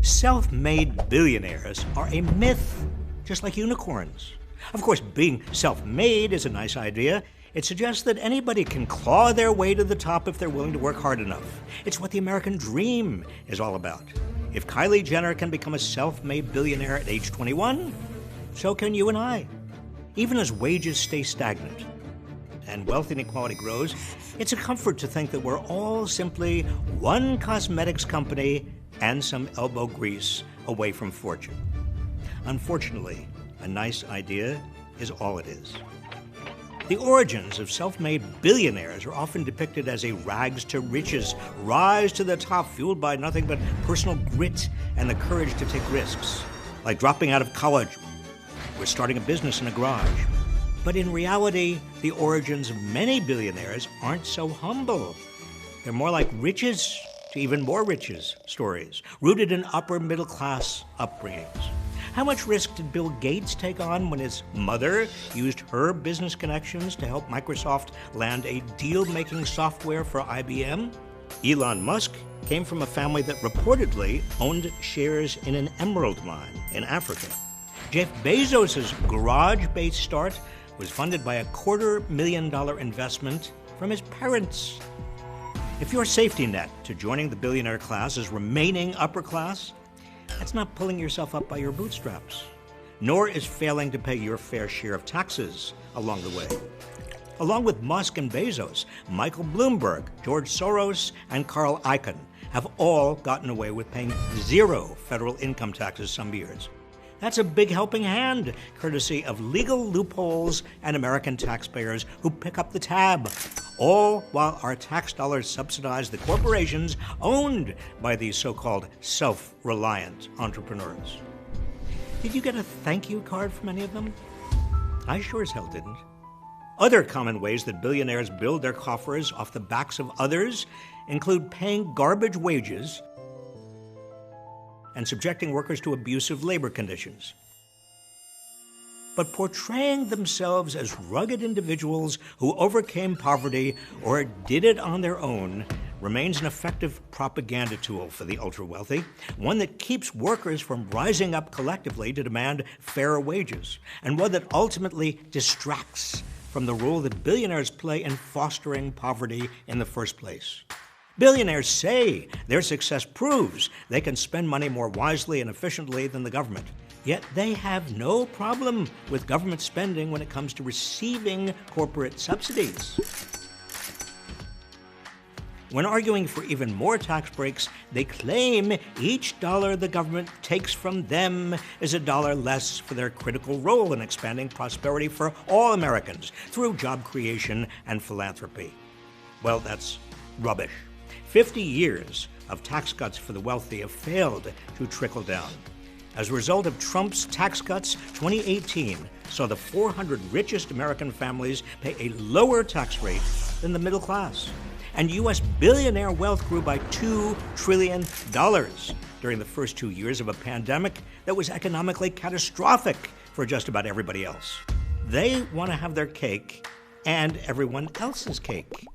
Self-made billionaires are a myth, just like unicorns. Of course, being self-made is a nice idea. It suggests that anybody can claw their way to the top if they're willing to work hard enough. It's what the American dream is all about. If Kylie Jenner can become a self-made billionaire at age 21, so can you and I. Even as wages stay stagnant and wealth inequality grows, it's a comfort to think that we're all simply one cosmetics company and some elbow grease away from fortune. Unfortunately, a nice idea is all it is. The origins of self-made billionaires are often depicted as a rags to riches, rise to the top fueled by nothing but personal grit and the courage to take risks, like dropping out of college or starting a business in a garage. But in reality, the origins of many billionaires aren't so humble. They're more like riches to even more riches stories, rooted in upper middle class upbringings. How much risk did Bill Gates take on when his mother used her business connections to help Microsoft land a deal-making software for IBM? Elon Musk came from a family that reportedly owned shares in an emerald mine in Africa. Jeff Bezos' garage-based start was funded by a $250,000 investment from his parents. If your safety net to joining the billionaire class is remaining upper class, that's not pulling yourself up by your bootstraps, nor is failing to pay your fair share of taxes along the way. Along with Musk and Bezos, Michael Bloomberg, George Soros, and Carl Icahn have all gotten away with paying 0 federal income taxes some years. That's a big helping hand, courtesy of legal loopholes and American taxpayers who pick up the tab, all while our tax dollars subsidize the corporations owned by these so-called self-reliant entrepreneurs. Did you get a thank you card from any of them? I sure as hell didn't. Other common ways that billionaires build their coffers off the backs of others include paying garbage wages and subjecting workers to abusive labor conditions. But portraying themselves as rugged individuals who overcame poverty or did it on their own remains an effective propaganda tool for the ultra-wealthy, one that keeps workers from rising up collectively to demand fairer wages, and one that ultimately distracts from the role that billionaires play in fostering poverty in the first place. Billionaires say their success proves they can spend money more wisely and efficiently than the government. Yet they have no problem with government spending when it comes to receiving corporate subsidies. When arguing for even more tax breaks, they claim each dollar the government takes from them is a dollar less for their critical role in expanding prosperity for all Americans through job creation and philanthropy. Well, that's rubbish. 50 years of tax cuts for the wealthy have failed to trickle down. As a result of Trump's tax cuts, 2018 saw the 400 richest American families pay a lower tax rate than the middle class. And U.S. billionaire wealth grew by $2 trillion during the first 2 years of a pandemic that was economically catastrophic for just about everybody else. They want to have their cake and everyone else's cake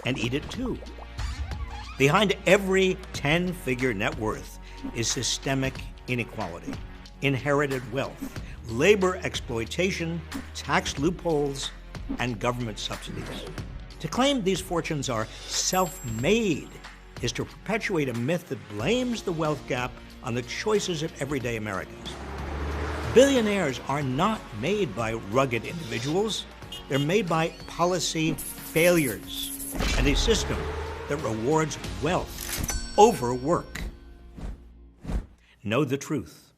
and eat it too. Behind every 10-figure net worth is systemic inequality, inherited wealth, labor exploitation, tax loopholes, and government subsidies. To claim these fortunes are self-made is to perpetuate a myth that blames the wealth gap on the choices of everyday Americans. Billionaires are not made by rugged individuals. They're made by policy failures and a system that rewards wealth over work. Know the truth.